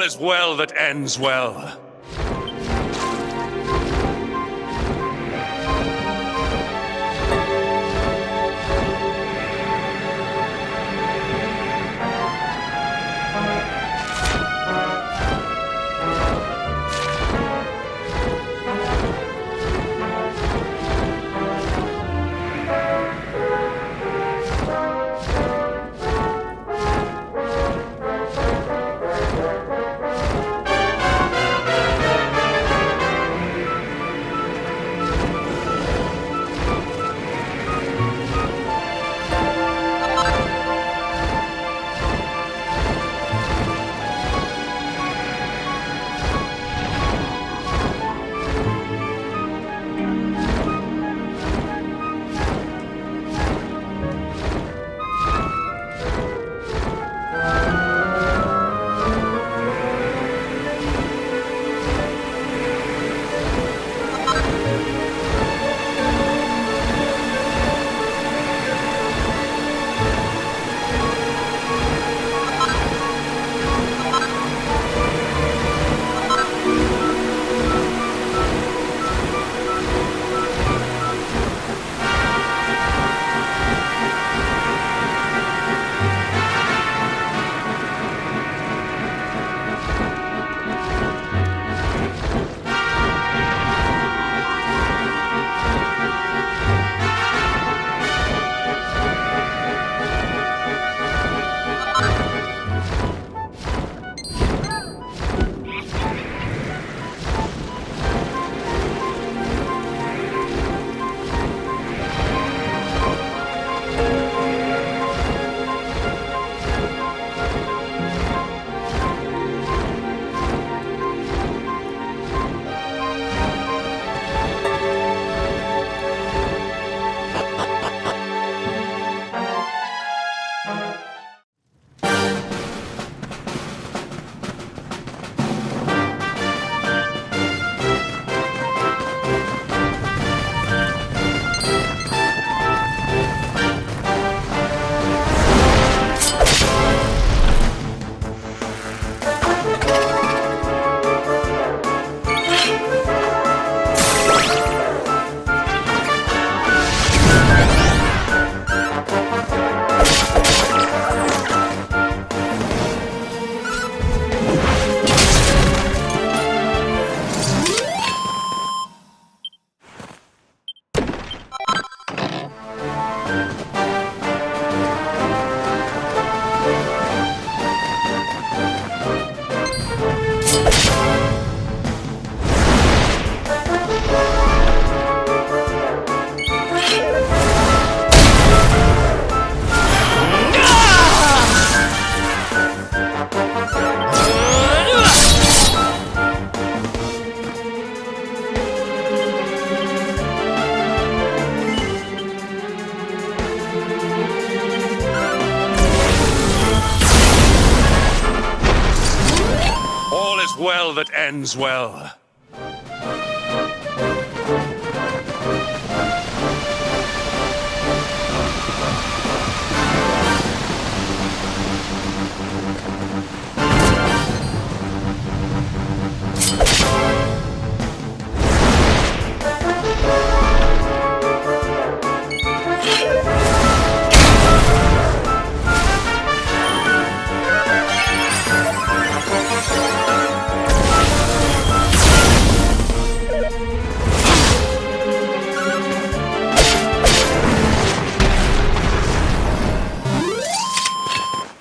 is well that ends well. Well that ends well.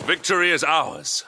Victory is ours.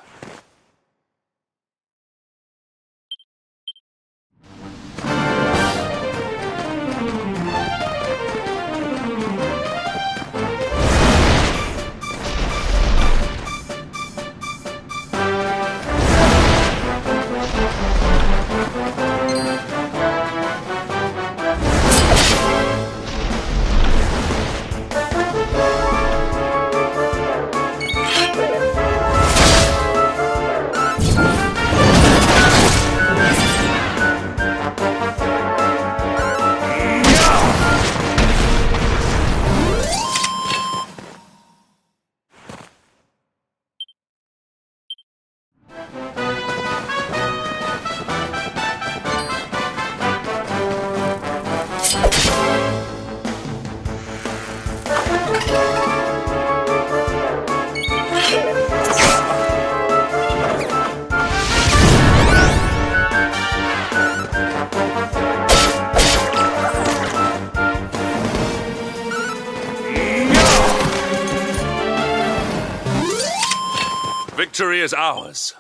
Victory is ours.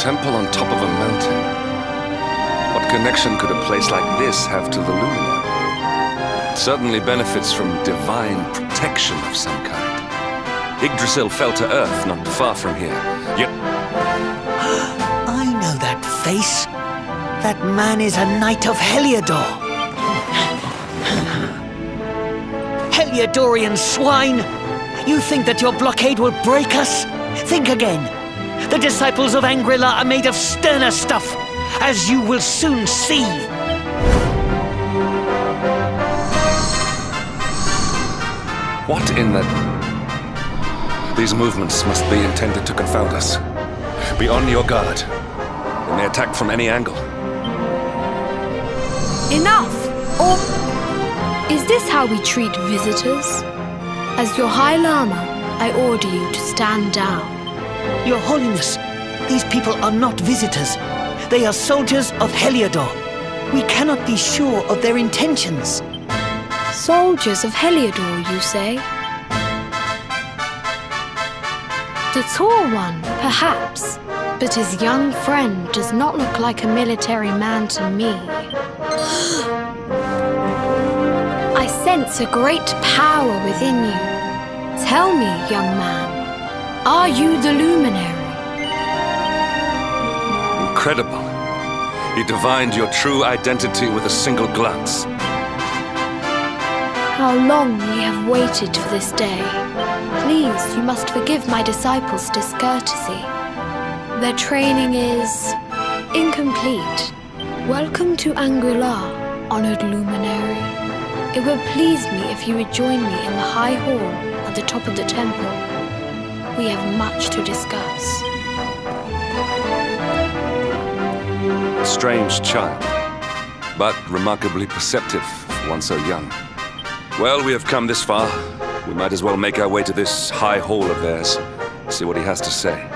Temple on top of a mountain. What connection could a place like this have to the luminary? It certainly benefits from divine protection of some kind. Yggdrasil fell to earth not far from here. Yet I know that face. That man is a knight of Heliodor. Heliodorian swine! You think that your blockade will break us? Think again. The disciples of Angrila are made of sterner stuff, as you will soon see. what in the... These movements must be intended to confound us. Be on your guard. They may attack from any angle. Enough! Or is this how we treat visitors? As your High Lama, I order you to stand down. Your Holiness, these people are not visitors. They are soldiers of Heliodor. We cannot be sure of their intentions. Soldiers of Heliodor, you say? The tall one, perhaps, but his young friend does not look like a military man to me. I sense a great power within you. Tell me, young man, are you the luminary? Incredible. You divined your true identity with a single glance. How long we have waited for this day. Please, you must forgive my disciples' discourtesy. Their training is incomplete. Welcome to Angrila, honored luminary. It would please me if you would join me in the high hall at the top of the temple. We have much to discuss. Strange child, but remarkably perceptive for one so young. Well, we have come this far. We might as well make our way to this high hall of theirs, see what he has to say.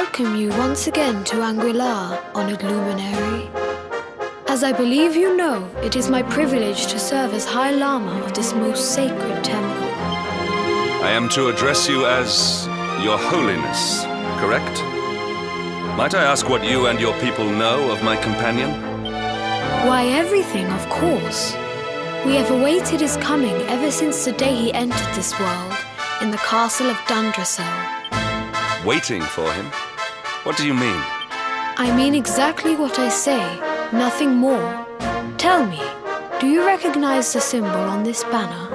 welcome you once again to Anguilla, honored luminary. As I believe you know, it is my privilege to serve as High Lama of this most sacred temple. I am to address you as Your Holiness, correct? Might I ask what you and your people know of my companion? Why, everything, of course. We have awaited his coming ever since the day he entered this world, in the castle of Dundrasil. Waiting for him? What do you mean? I mean exactly what I say, nothing more. Tell me, do you recognize the symbol on this banner?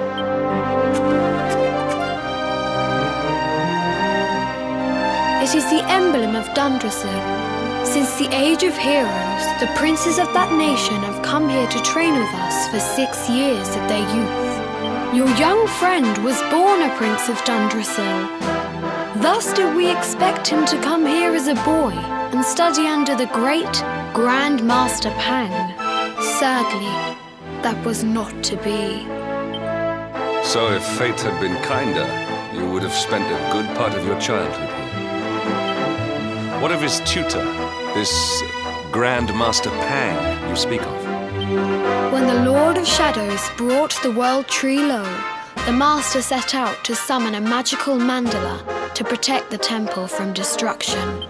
It is the emblem of Dundrasil. Since the age of heroes, the princes of that nation have come here to train with us for 6 years of their youth. Your young friend was born a prince of Dundrasil. Thus did we expect him to come here as a boy and study under the great Grand Master Pang. Sadly, that was not to be. So if fate had been kinder, you would have spent a good part of your childhood here. What of his tutor, this Grand Master Pang you speak of? When the Lord of Shadows brought the world tree low, the Master set out to summon a magical mandala to protect the temple from destruction.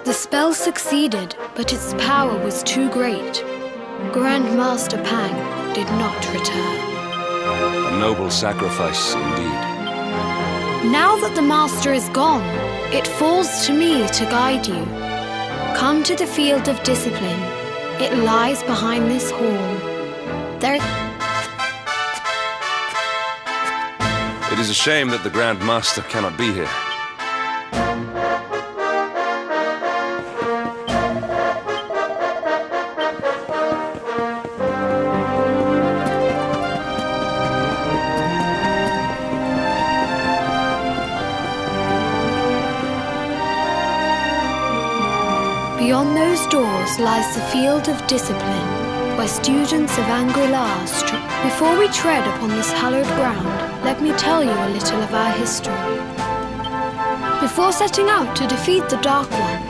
The spell succeeded, but its power was too great. Grand Master Pang did not return. A noble sacrifice indeed. Now that the Master is gone, it falls to me to guide you. Come to the field of discipline. It lies behind this hall. It is a shame that the Grand Master cannot be here. Beyond those doors lies the field of discipline, where students of Anguilla Before we tread upon this hallowed ground, let me tell you a little of our history. Before setting out to defeat the Dark One,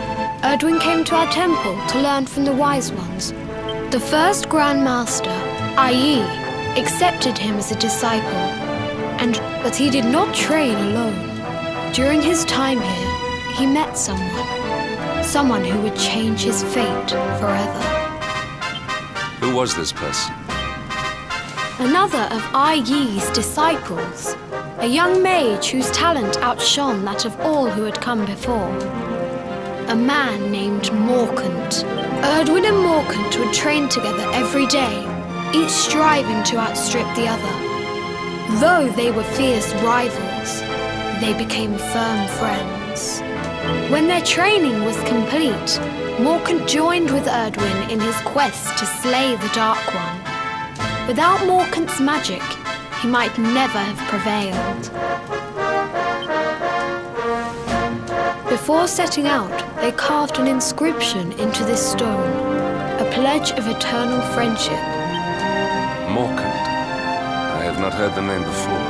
Erdwin came to our temple to learn from the Wise Ones. The first Grand Master, i.e., accepted him as a disciple, but he did not train alone. During his time here, he met someone who would change his fate forever. Who was this person? Another of Ai-Yi's disciples, a young mage whose talent outshone that of all who had come before. A man named Morkant. Erdwin and Morkant would train together every day, each striving to outstrip the other. Though they were fierce rivals, they became firm friends. When their training was complete, Morkant joined with Erdwin in his quest to slay the Dark One. Without Morkant's magic, he might never have prevailed. Before setting out, they carved an inscription into this stone, a pledge of eternal friendship. Morkant. I have not heard the name before.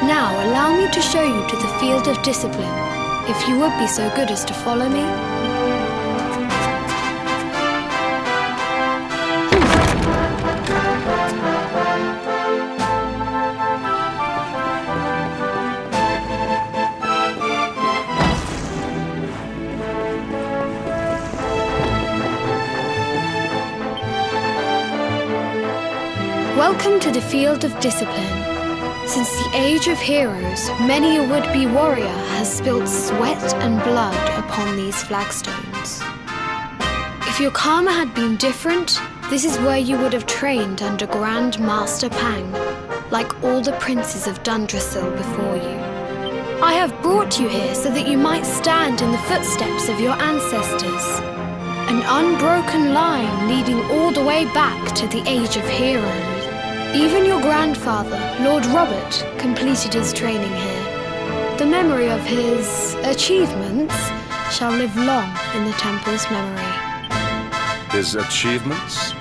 Now allow me to show you to the field of discipline, if you would be so good as to follow me. Welcome to the field of discipline. Since the age of heroes, many a would-be warrior has spilt sweat and blood upon these flagstones. If your karma had been different, this is where you would have trained under Grand Master Pang, like all the princes of Dundrasil before you. I have brought you here so that you might stand in the footsteps of your ancestors. An unbroken line leading all the way back to the age of heroes. Even your grandfather, Lord Robert, completed his training here. The memory of his achievements shall live long in the temple's memory. His achievements?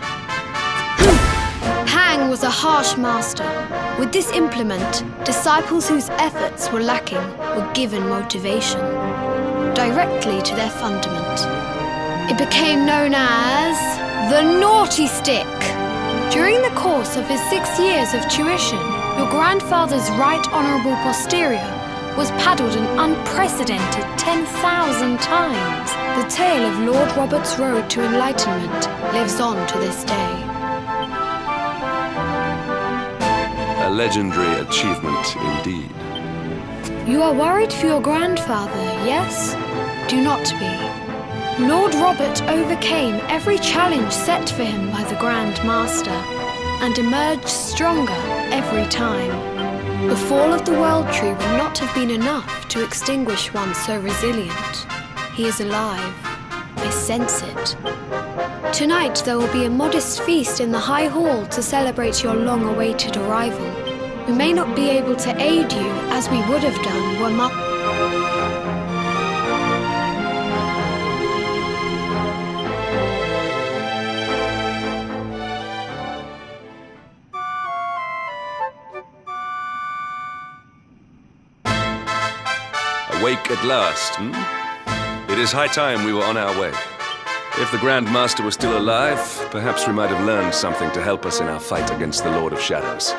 Pang was a harsh master. With this implement, disciples whose efforts were lacking were given motivation. directly to their fundament. It became known as the Naughty Stick. During the course of his 6 years of tuition, your grandfather's right honourable posterior was paddled an unprecedented 10,000 times. The tale of Lord Robert's road to enlightenment lives on to this day. A legendary achievement indeed. You are worried for your grandfather, yes? Do not be. Lord Robert overcame every challenge set for him by the Grand Master and emerged stronger every time. The fall of the World Tree would not have been enough to extinguish one so resilient. He is alive. I sense it. Tonight there will be a modest feast in the High Hall to celebrate your long-awaited arrival. We may not be able to aid you as we would have done were Awake at last, hmm? It is high time we were on our way. If the Grand Master was still alive, perhaps we might have learned something to help us in our fight against the Lord of Shadows.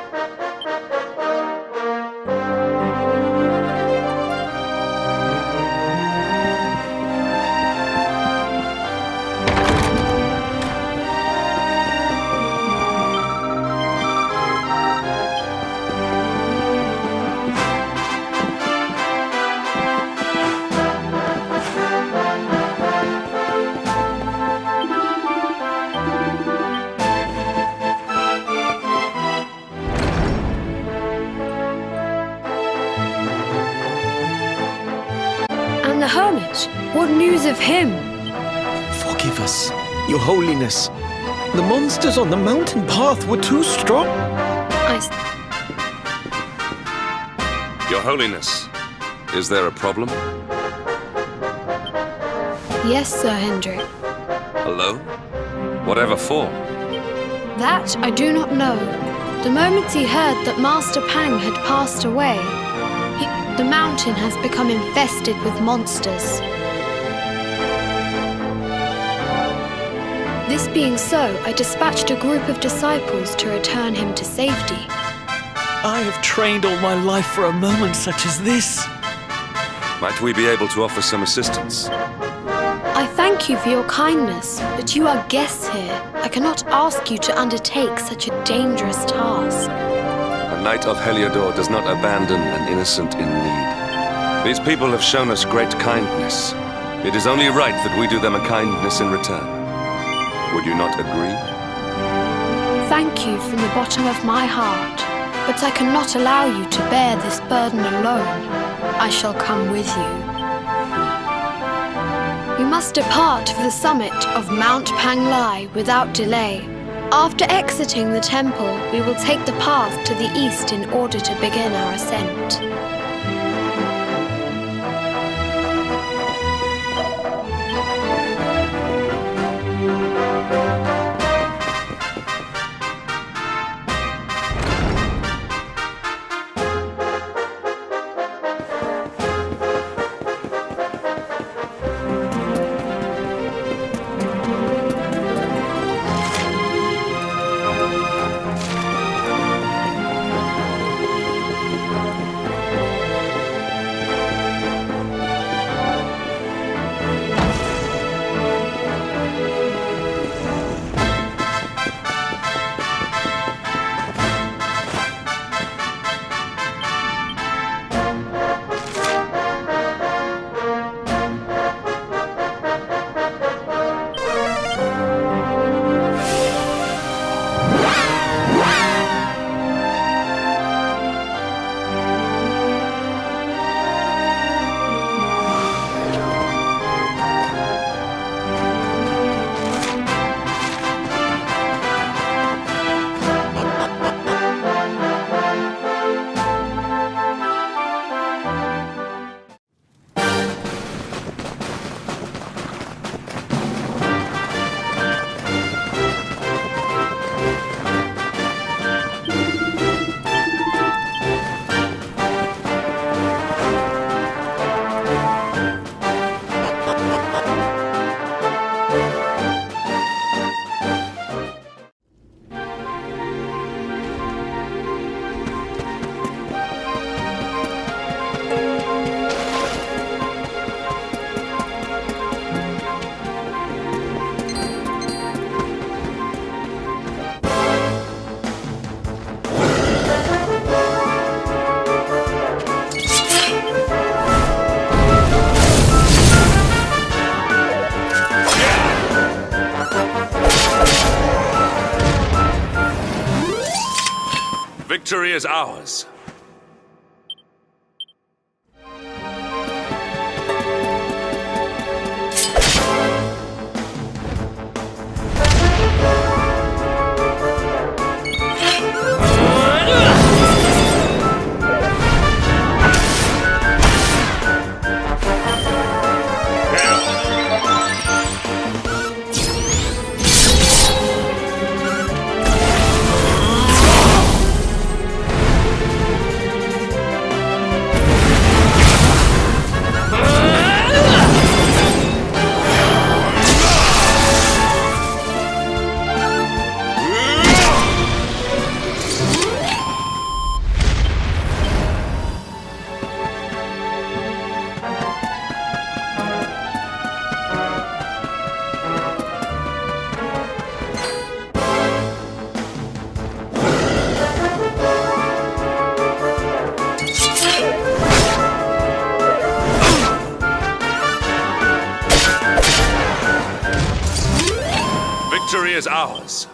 And the hermit? What news of him? Forgive us, Your Holiness. The monsters on the mountain path were too strong. Your Holiness, is there a problem? Yes, Sir Hendrik. Alone? Whatever for? That I do not know. The moment he heard that Master Pang had passed away, the mountain has become infested with monsters. This being so, I dispatched a group of disciples to return him to safety. I have trained all my life for a moment such as this. Might we be able to offer some assistance? I thank you for your kindness, but you are guests here. I cannot ask you to undertake such a dangerous task. A knight of Heliodor does not abandon an innocent in need. These people have shown us great kindness. It is only right that we do them a kindness in return. Would you not agree? Thank you from the bottom of my heart, but I cannot allow you to bear this burden alone. I shall come with you. We must depart for the summit of Mount Panglai without delay. After exiting the temple, we will take the path to the east in order to begin our ascent. Victory is ours. Victory is ours.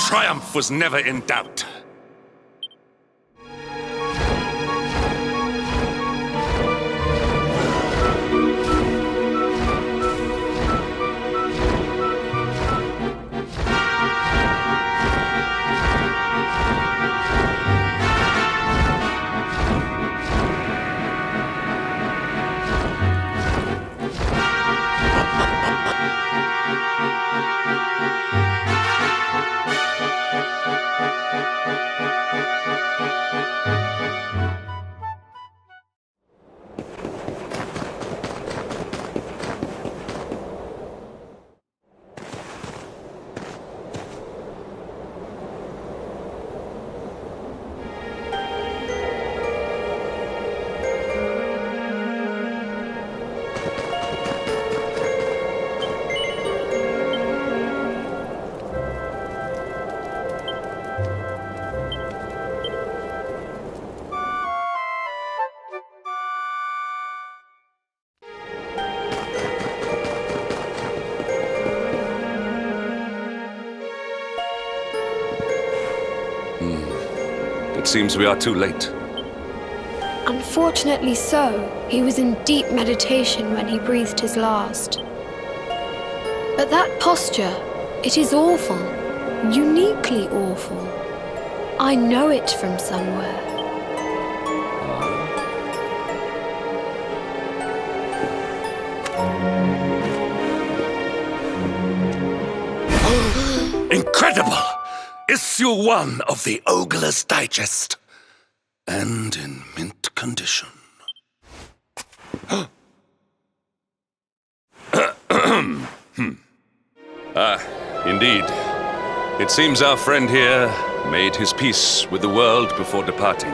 Triumph was never in doubt. It seems we are too late. Unfortunately so. He was in deep meditation when he breathed his last. But that posture, it is awful. Uniquely awful. I know it from somewhere. Incredible! Issue 1 of the Ogler's Digest. And in mint condition. Indeed. It seems our friend here made his peace with the world before departing.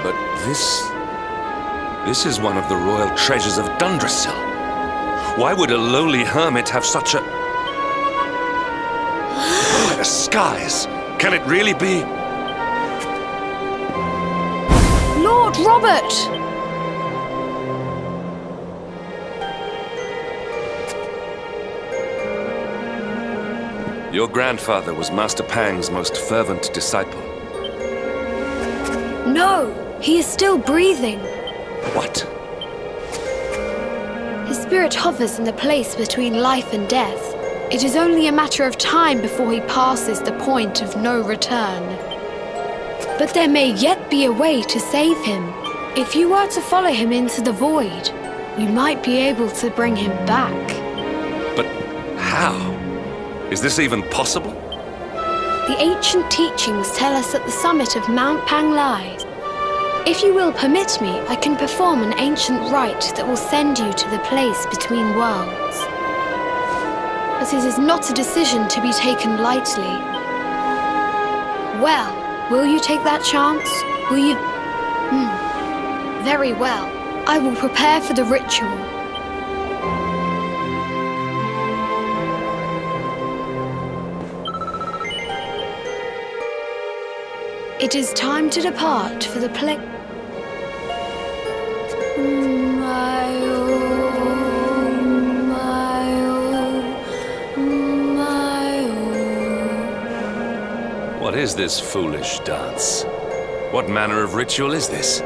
But this is one of the royal treasures of Dundrasil. Why would a lowly hermit have such a... By the skies! Can it really be? Lord Robert! Your grandfather was Master Pang's most fervent disciple. No! He is still breathing. What? His spirit hovers in the place between life and death. It is only a matter of time before he passes the point of no return. But there may yet be a way to save him. If you were to follow him into the void, you might be able to bring him back. But how? Is this even possible? The ancient teachings tell us that the summit of Mount Pang lies. If you will permit me, I can perform an ancient rite that will send you to the place between worlds. But it is not a decision to be taken lightly. Well, will you take that chance? Will you... Very well. I will prepare for the ritual. It is time to depart for the place. What is this foolish dance? What manner of ritual is this?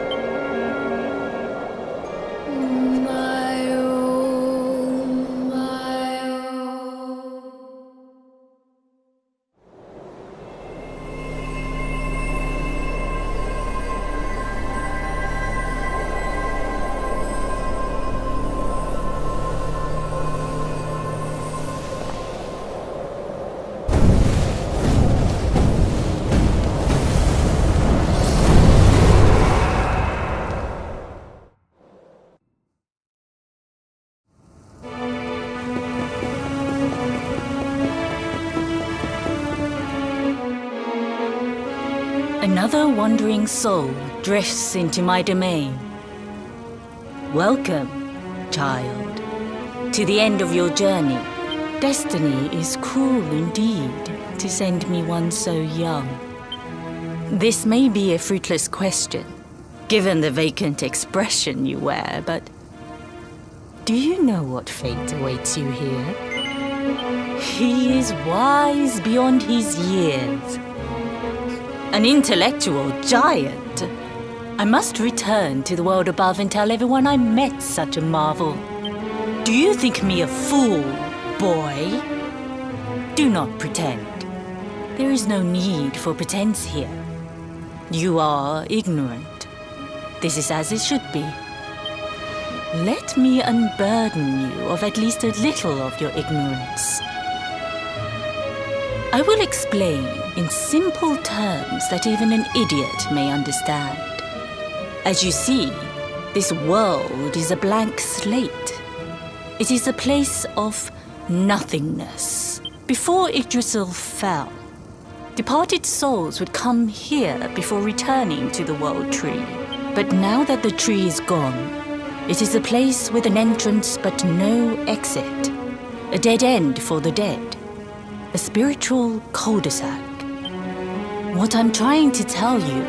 Another wandering soul drifts into my domain. Welcome, child, to the end of your journey. Destiny is cruel indeed to send me one so young. This may be a fruitless question, given the vacant expression you wear, but do you know what fate awaits you here? He is wise beyond his years. An intellectual giant. I must return to the world above and tell everyone I met such a marvel. Do you think me a fool, boy? Do not pretend. There is no need for pretense here. You are ignorant. This is as it should be. Let me unburden you of at least a little of your ignorance. I will explain in simple terms that even an idiot may understand. As you see, this world is a blank slate. It is a place of nothingness. Before Yggdrasil fell, departed souls would come here before returning to the World Tree. But now that the tree is gone, it is a place with an entrance but no exit. A dead end for the dead. A spiritual cul-de-sac. What I'm trying to tell you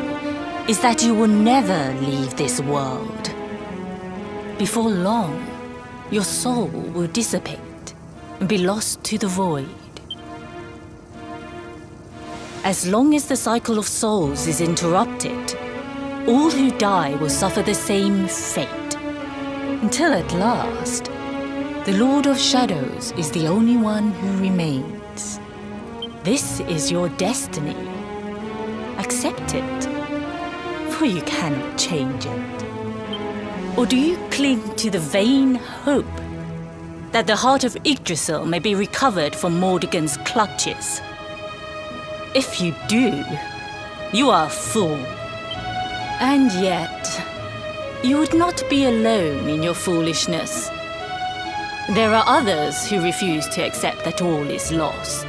is that you will never leave this world. Before long, your soul will dissipate and be lost to the void. As long as the cycle of souls is interrupted, all who die will suffer the same fate. Until at last, the Lord of Shadows is the only one who remains. This is your destiny. Accept it, for you cannot change it. Or do you cling to the vain hope that the heart of Yggdrasil may be recovered from Mordegon's clutches? If you do, you are a fool. And yet, you would not be alone in your foolishness. There are others who refuse to accept that all is lost.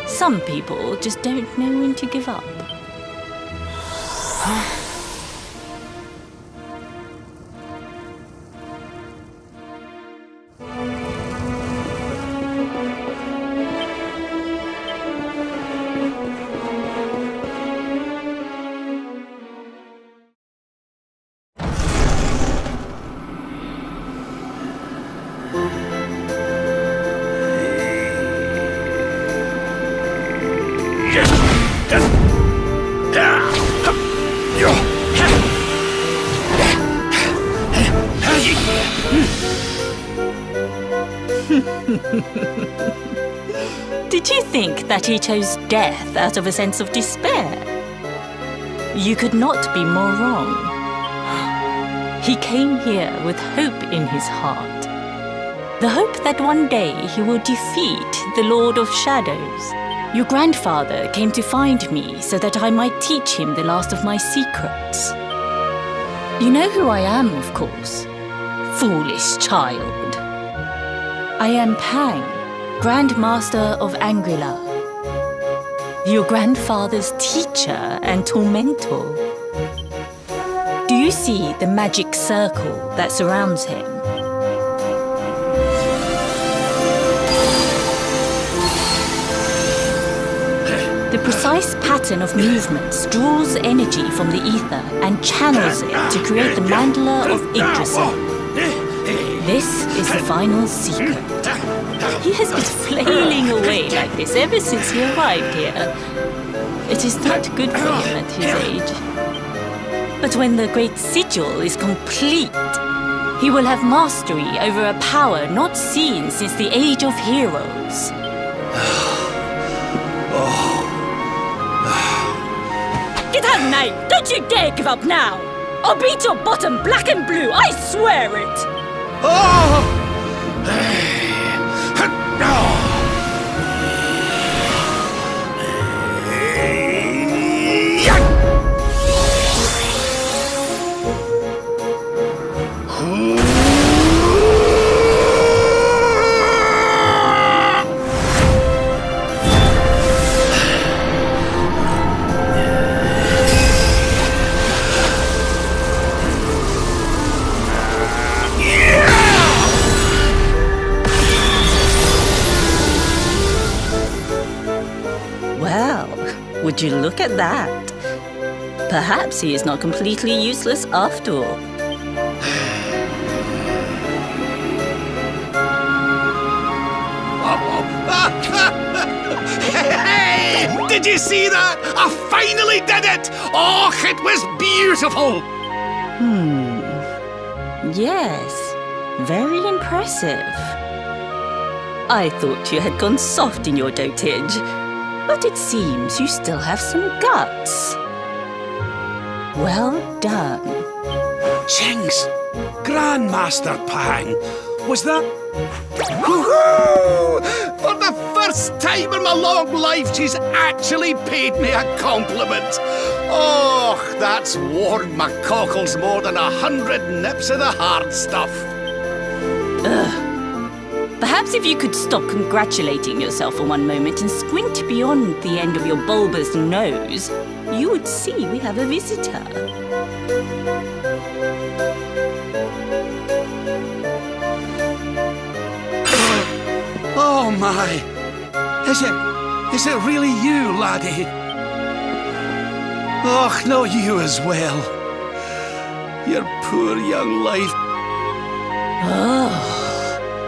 Some people just don't know when to give up. Did you think that he chose death out of a sense of despair? You could not be more wrong. He came here with hope in his heart. The hope that one day he will defeat the Lord of Shadows. Your grandfather came to find me so that I might teach him the last of my secrets. You know who I am, of course. Foolish child. I am Pang, Grandmaster of Angrila. Your grandfather's teacher and tormentor. Do you see the magic circle that surrounds him? The precise pattern of movements draws energy from the ether and channels it to create the mandala of Yggdrasil. This is the final secret. He has been flailing away like this ever since he arrived here. It is not good for him at his age. But when the great sigil is complete, he will have mastery over a power not seen since the Age of Heroes. Get out, knight! Don't you dare give up now! I'll beat your bottom black and blue, I swear it! Would you look at that? Perhaps he is not completely useless after all. Hey! Did you see that? I finally did it! Oh, it was beautiful! Yes, very impressive. I thought you had gone soft in your dotage. But it seems you still have some guts. Well done. Jinx! Grandmaster Pang! Was that... Woohoo! For the first time in my long life, she's actually paid me a compliment. Oh, that's warmed my cockles more than 100 nips of the hard stuff. Perhaps if you could stop congratulating yourself for one moment and squint beyond the end of your bulbous nose, you would see we have a visitor. Oh my! Is it really you, laddie? Oh, no, you as well. Your poor young life.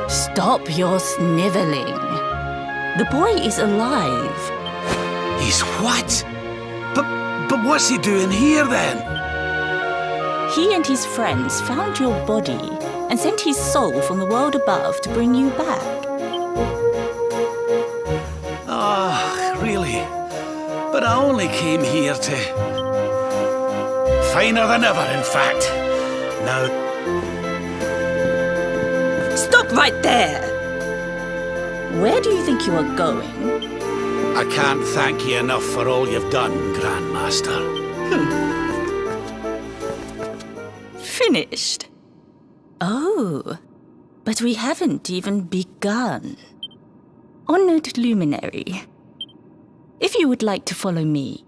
Stop your sniveling. The boy is alive. He's what? But what's he doing here then? He and his friends found your body and sent his soul from the world above to bring you back. Ah, really? But I only came here to... Finer than ever, in fact. Now... Stop right there! Where do you think you are going? I can't thank you enough for all you've done, Grandmaster. Finished? Oh, but we haven't even begun. Honored luminary, if you would like to follow me.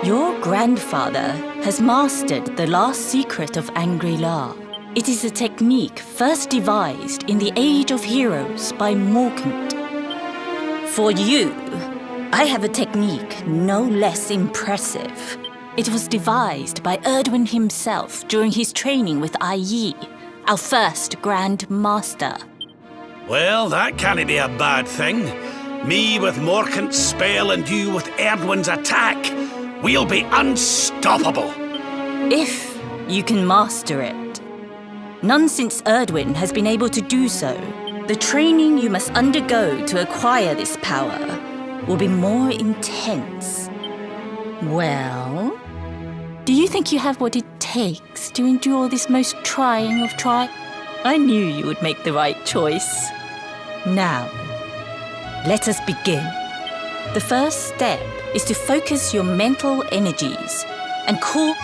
Your grandfather has mastered the last secret of Angrila. It is a technique first devised in the Age of Heroes by Morkant. For you, I have a technique no less impressive. It was devised by Erdwin himself during his training with Yi, our first Grand Master. Well, that can't be a bad thing. Me with Morkant's spell and you with Erdwin's attack. We'll be unstoppable. If you can master it. None since Erdwin has been able to do so. The training you must undergo to acquire this power will be more intense. Well, do you think you have what it takes to endure this most trying of I knew you would make the right choice. Now, let us begin. The first step is to focus your mental energies and call...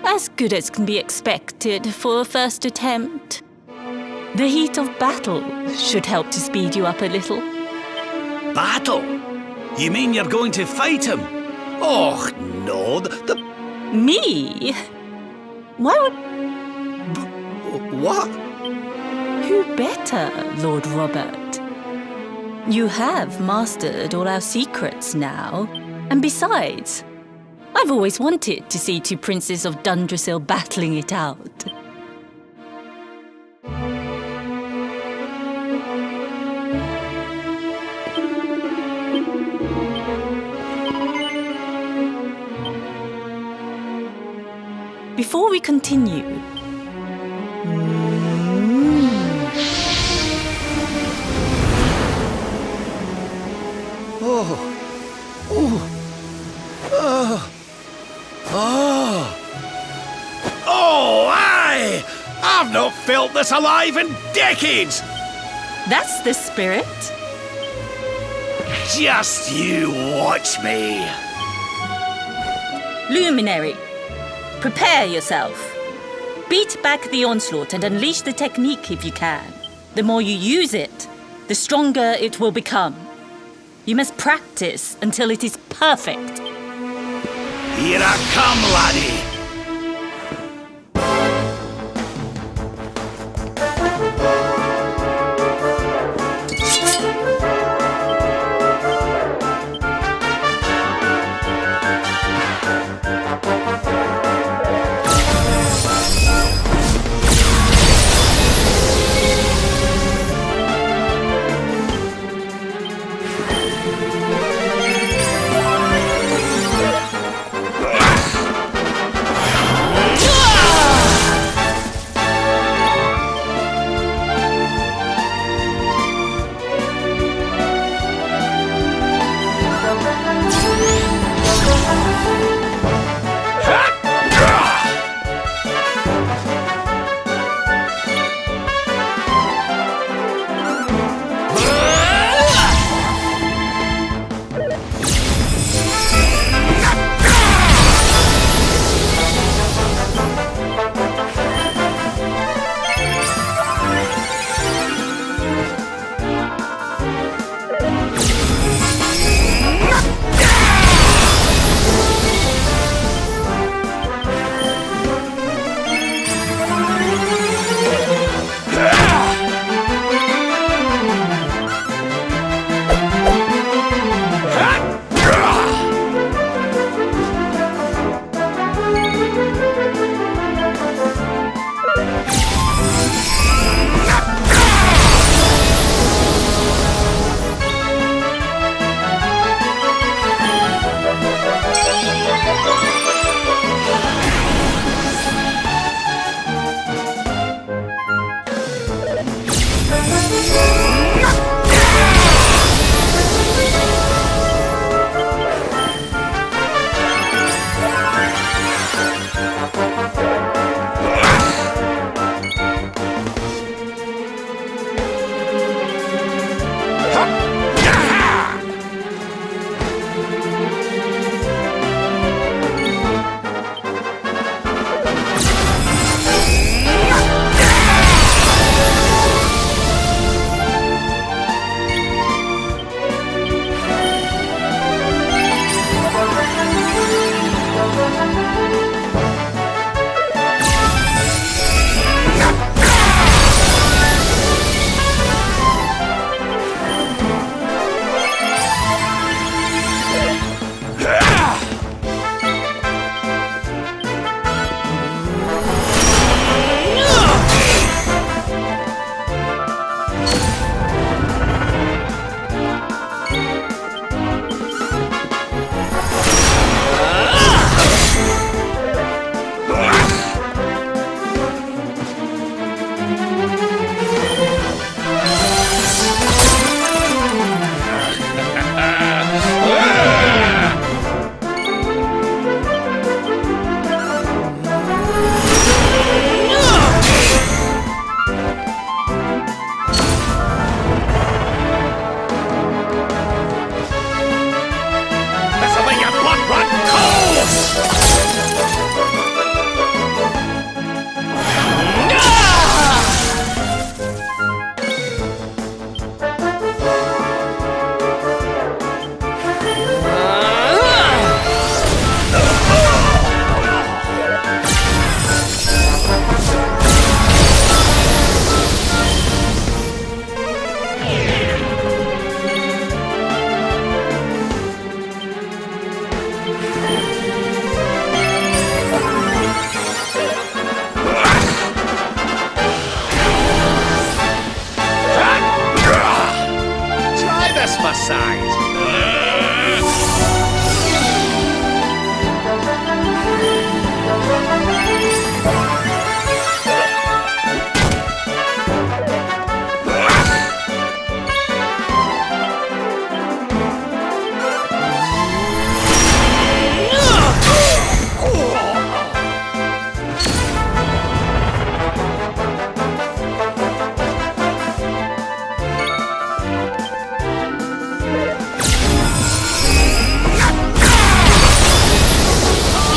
As good as can be expected for a first attempt. The heat of battle should help to speed you up a little. Battle? You mean you're going to fight him? Oh, no, Me? Why would... What? Who better, Lord Robert? You have mastered all our secrets now. And besides, I've always wanted to see two princes of Dundrasil battling it out. Before we continue... Oh, aye! I've not felt this alive in decades! That's the spirit. Just you watch me. Luminary, prepare yourself. Beat back the onslaught and unleash the technique if you can. The more you use it, the stronger it will become. You must practice until it is perfect. Here I come, laddie. side.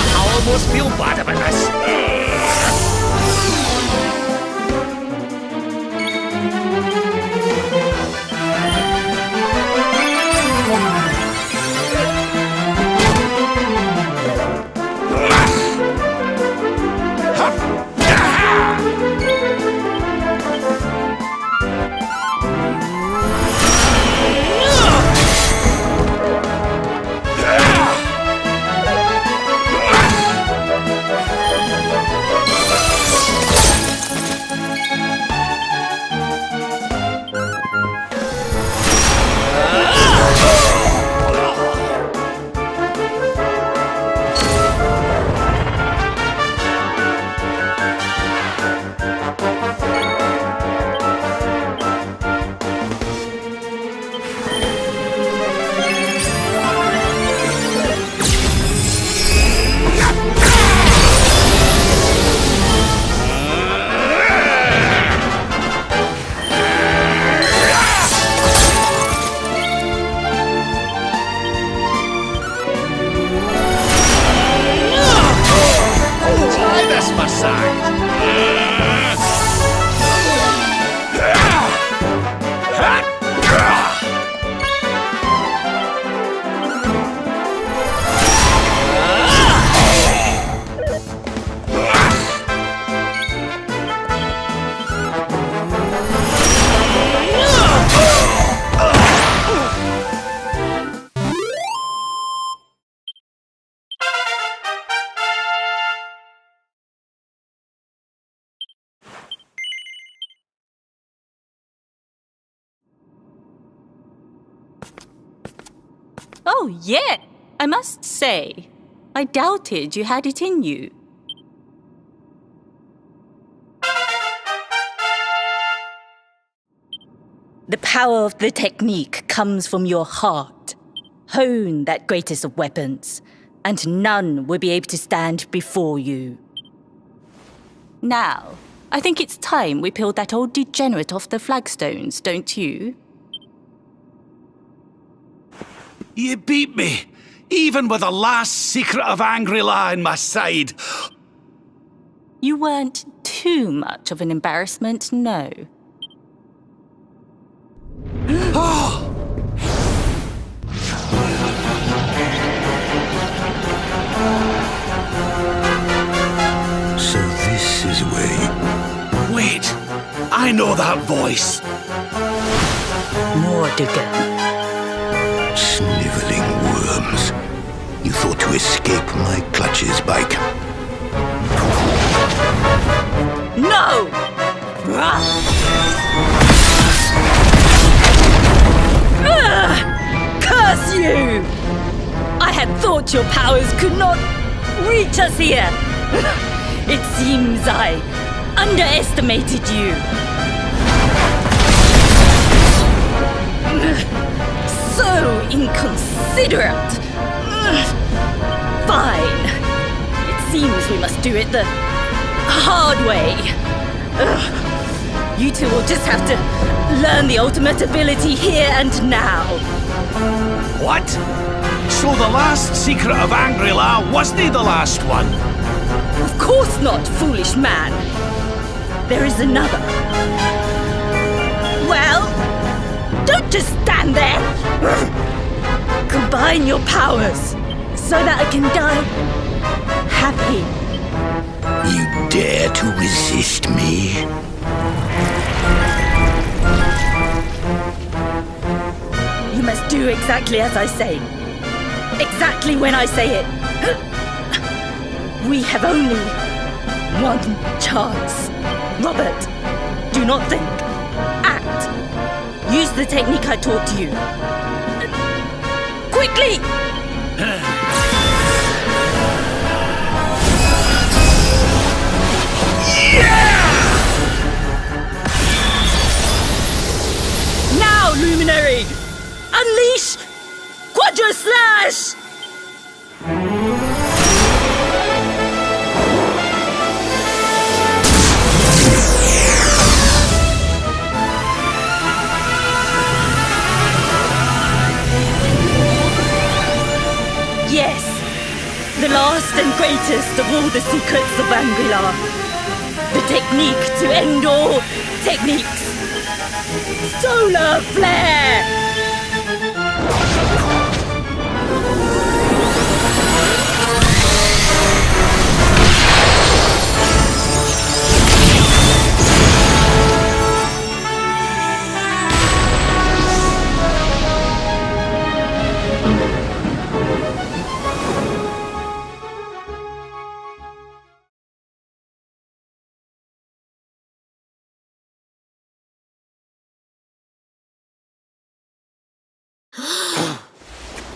I almost feel bad about this. Try this, my side. Oh, yeah! I must say, I doubted you had it in you. The power of the technique comes from your heart. Hone that greatest of weapons, and none will be able to stand before you. Now, I think it's time we peeled that old degenerate off the flagstones, don't you? You beat me, even with the last secret of Angry-La in my side. You weren't too much of an embarrassment, no. So this is where you... Wait, I know that voice. Mordigan. Sniveling worms. You thought to escape my clutches, Bike. No! Curse you! I had thought your powers could not reach us here. It seems I underestimated you. So inconsiderate. Fine. It seems we must do it the hard way. You two will just have to learn the ultimate ability here and now. What? So the last secret of Angry-La wasn't the last one? Of course not, foolish man. There is another. Well, don't just stand there. Combine your powers so that I can die happy. You dare to resist me? You must do exactly as I say. Exactly when I say it. We have only one chance. Robert, do not think. Act. Use the technique I taught you. quickly! Now, Luminary! Unleash Quadra Slash! Yes, the last and greatest of all the secrets of Angrilar. The technique to end all techniques. Solar Flare!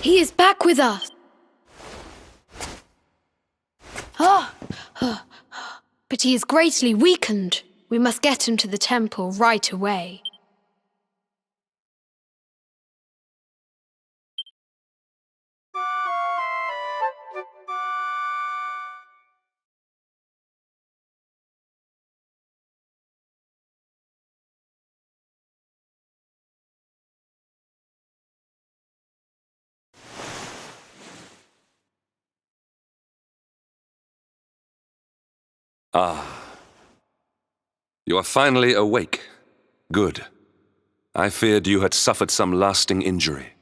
He is back with us. But he is greatly weakened. We must get him to the temple right away. Ah. You are finally awake. Good. I feared you had suffered some lasting injury.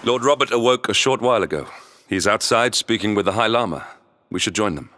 Lord Robert awoke a short while ago. He's outside speaking with the High Lama. We should join them.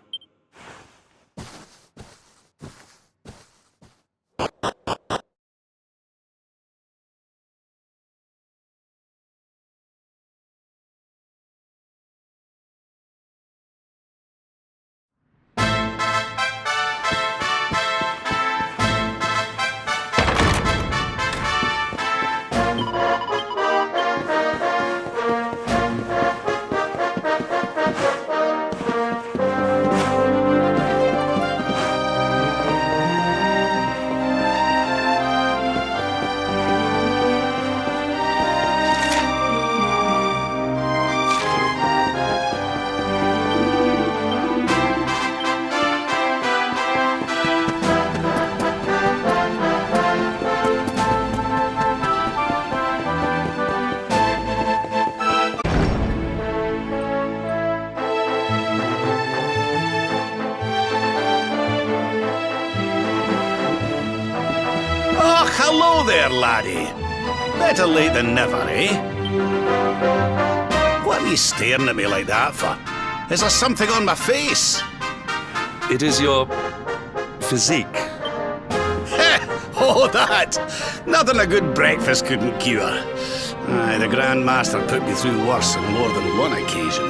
Hello there, laddie. Better late than never, eh? What are you staring at me like that for? Is there something on my face? It is your physique. Oh, that! Nothing a good breakfast couldn't cure. Aye, the Grand Master put me through worse on more than one occasion.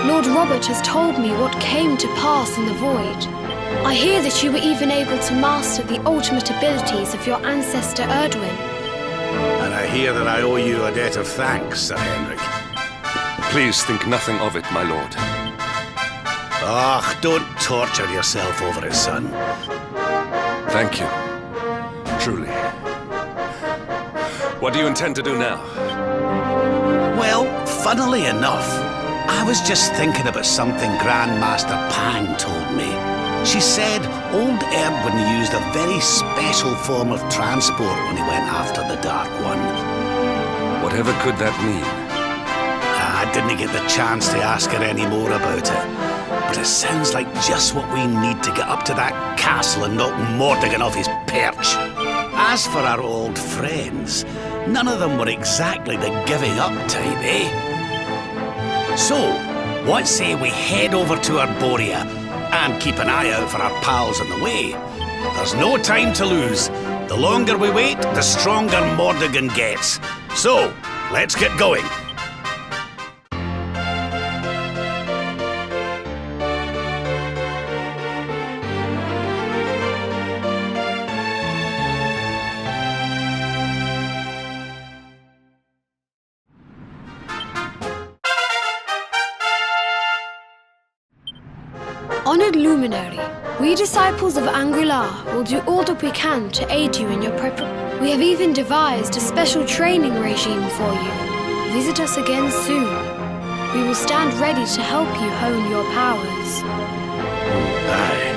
Lord Robert has told me what came to pass in the void. I hear that you were even able to master the ultimate abilities of your ancestor Erdwin. And I hear that I owe you a debt of thanks, Sir Henrik. Please think nothing of it, my lord. Ah, don't torture yourself over it, son. Thank you. Truly. What do you intend to do now? Well, funnily enough, I was just thinking about something Grandmaster Pang told me. She said old Erdwin used a very special form of transport when he went after the Dark One. Whatever could that mean? I didn't get the chance to ask her any more about it. But it sounds like just what we need to get up to that castle and knock Mordigan off his perch. As for our old friends, none of them were exactly the giving up type, eh? So, what say we head over to Arborea and keep an eye out for our pals on the way? There's no time to lose. The longer we wait, the stronger Mordigan gets. So, let's get going. Honored Luminary, we disciples of Angri-La will do all that we can to aid you in your preparation. We have even devised a special training regime for you. Visit us again soon. We will stand ready to help you hone your powers. Aye.